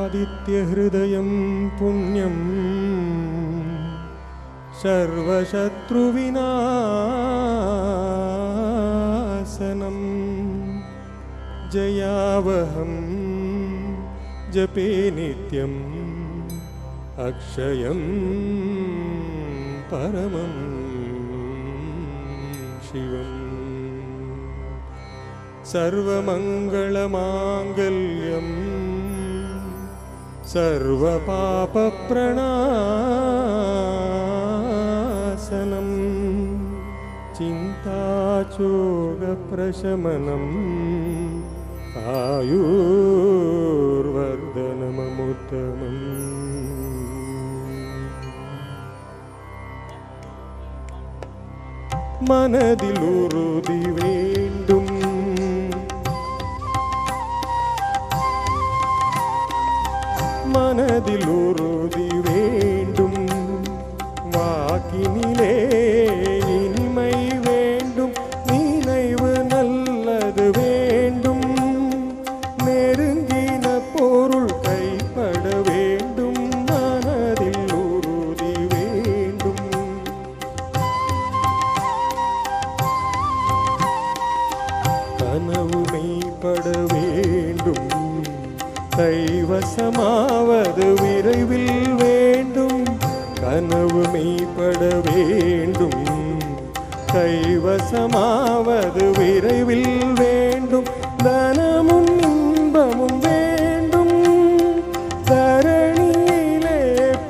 आदित्यहृदयं पुण्यं सर्वशत्रुविनाशनं जयावहं जपे नित्यम् अक्षयं परमं शिवम् सर्वमङ्गलमाङ्गल्यम् सर्वपापप्रणाशनं चिन्ताचोगप्रशमनम् आयुर्वर्धनममुत्तमम् मनदिलुरुदि वेണ്ടുம் மனதிலுறுதி வேண்டும் வாக்கினிலே இனிமை வேண்டும் நினைவு நல்லது வேண்டும் நெருங்கின பொருள் கைப்பட வேண்டும் மனதில் உறுதி வேண்டும் கனவு மெய்ப்பட வேண்டும் கைவசமாவது விரைவில் வேண்டும் கனவு மெய்ப்பட வேண்டும் கைவசமாவது விரைவில் வேண்டும் தனமும் இன்பமும் வேண்டும் தரணியிலே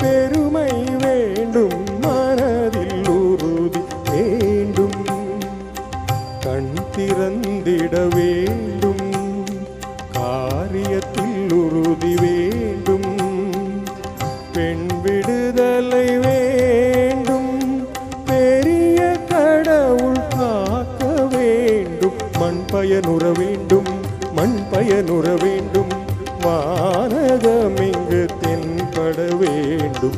பெருமை வேண்டும் மனதில் உறுதி வேண்டும் கண் திறந்திட வேண்டும் காரியத்தில் உறுதி வேண்டும் பெண் விடுதலை வேண்டும் பெரிய கடவுள் காக்க வேண்டும் மண் பயனுற வேண்டும் மண் பயனுற வேண்டும் வானகம் இங்கு தென்பட வேண்டும்